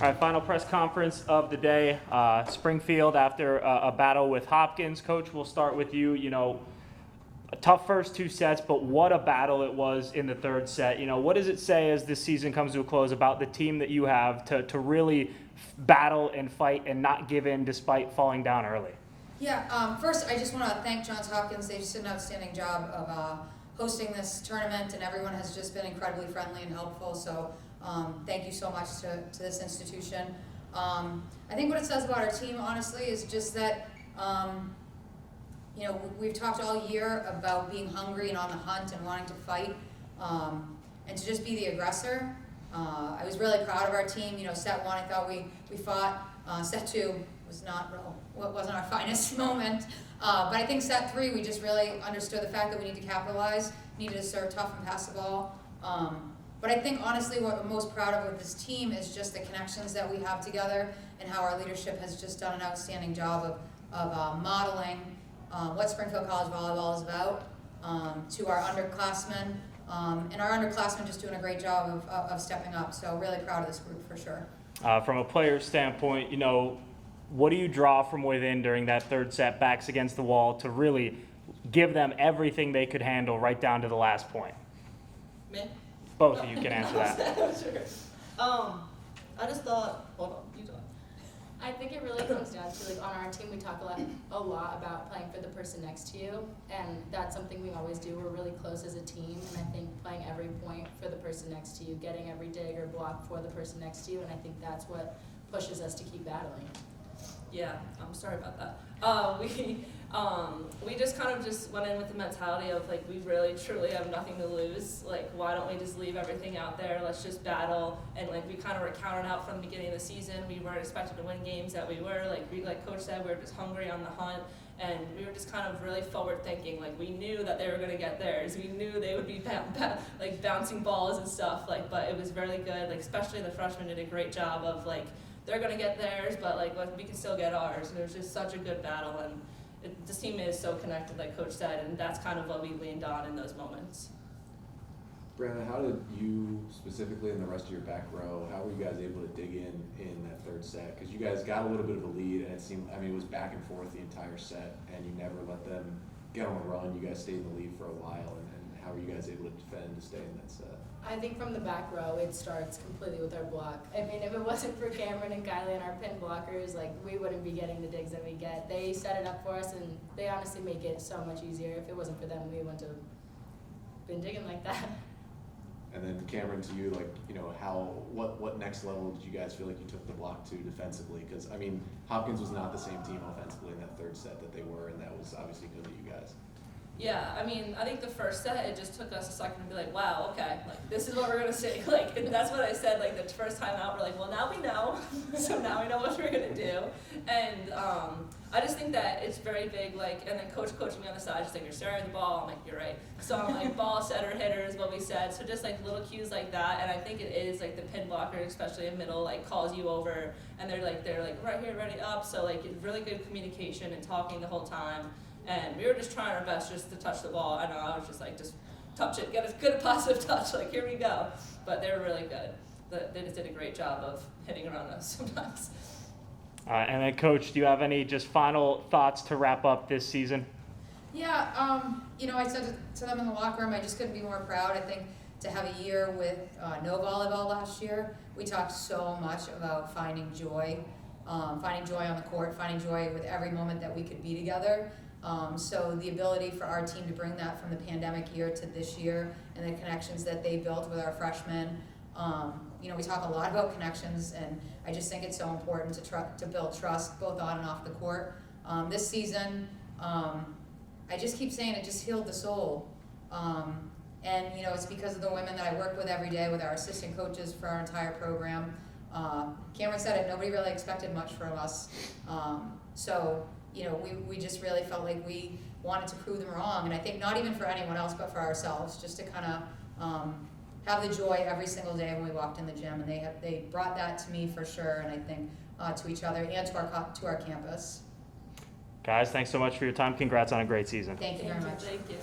All right, final press conference of the day. Springfield after a battle with Hopkins. Coach, we'll start with you. You know, a tough first two sets, but what a battle it was in the third set. You know, what does it say as this season comes to a close about the team that you have to really battle and fight and not give in despite falling down early? Yeah, first I just want to thank Johns Hopkins. They've just did an outstanding job of hosting this tournament, and everyone has just been incredibly friendly and helpful. So thank you so much to this institution. I think what it says about our team, honestly, is just that, you know, we've talked all year about being hungry and on the hunt and wanting to fight, and to just be the aggressor. I was really proud of our team. You know, set one, I thought we fought. Set two wasn't our finest moment. But I think set three, we just really understood the fact that we need to capitalize, needed to serve tough and pass the ball. But I think, honestly, what I'm most proud of with this team is just the connections that we have together and how our leadership has just done an outstanding job of modeling what Springfield College volleyball is about to our underclassmen. And our underclassmen just doing a great job of stepping up. So really proud of this group for sure. From a player's standpoint, you know, what do you draw from within during that third set, backs against the wall, to really give them everything they could handle right down to the last point? Me? Both of you can answer that. Sure. I just thought, hold on, you talk. I think it really comes down to, like, on our team, we talk a lot about playing for the person next to you, and that's something we always do. We're really close as a team, and I think playing every point for the person next to you, getting every dig or block for the person next to you, and I think that's what pushes us to keep battling. Yeah, I'm sorry about that. We just kind of just went in with the mentality of, like, we really truly have nothing to lose. Like, why don't we just leave everything out there? Let's just battle. And, like, we kind of were counted out from the beginning of the season. We weren't expected to win games that we were. Like Coach said, we were just hungry on the hunt. And we were just kind of really forward thinking. Like, we knew that they were going to get theirs. We knew they would be like bouncing balls and stuff. Like, but it was really good. Like, especially the freshmen did a great job of, like, they're going to get theirs, but, like, we can still get ours. And it was just such a good battle. And this team is so connected, like Coach said, and that's kind of what we leaned on in those moments. Brandon, how did you, specifically in the rest of your back row, how were you guys able to dig in that third set? Because you guys got a little bit of a lead, and it seemed, I mean, it was back and forth the entire set, and you never let them get on a run. You guys stayed in the lead for a while, and how were you guys able to defend to stay in that set? I think from the back row, it starts completely with our block. I mean, if it wasn't for Cameron and Kylie and our pin blockers, like, we wouldn't be getting the digs that we get. They set it up for us, and they honestly make it so much easier. If it wasn't for them, we wouldn't have been digging like that. And then Cameron, to you, like, you know, what next level did you guys feel like you took the block to defensively? Because, I mean, Hopkins was not the same team offensively in that third set that they were, and that was obviously because of you guys. Yeah, I mean, I think the first set, it just took us a second to be like, wow, okay, like, this is what we're going to say. Like, and that's what I said, like, the first time out, we're like, well, now we know, so now we know what we're going to do. And I just think that it's very big, like, and then coaching me on the side, just like, you're staring at the ball. I'm like, you're right. So I'm like, ball setter, hitter is what we said. So just, like, little cues like that, and I think it is, like, the pin blocker, especially in middle, like, calls you over, and they're like, right here, ready up. So, like, it's really good communication and talking the whole time. And we were just trying our best just to touch the ball. I know, I was just like, just touch it, get a good positive touch, like, here we go. But they were really good. They just did a great job of hitting around us sometimes. And then, Coach, do you have any just final thoughts to wrap up this season? Yeah, you know, I said to them in the locker room, I just couldn't be more proud. I think to have a year with no volleyball last year, we talked so much about finding joy on the court, finding joy with every moment that we could be together. So the ability for our team to bring that from the pandemic year to this year, and the connections that they built with our freshmen, you know, we talk a lot about connections, and I just think it's so important to build trust both on and off the court. This season, I just keep saying it just healed the soul. And, you know, it's because of the women that I work with every day, with our assistant coaches for our entire program. Cameron said it, nobody really expected much from us. So, you know, we just really felt like we wanted to prove them wrong. And I think not even for anyone else, but for ourselves, just to kind of have the joy every single day when we walked in the gym. And they brought that to me for sure, and I think to each other and to our campus. Guys, thanks so much for your time. Congrats on a great season. Thank you very much. Thank you.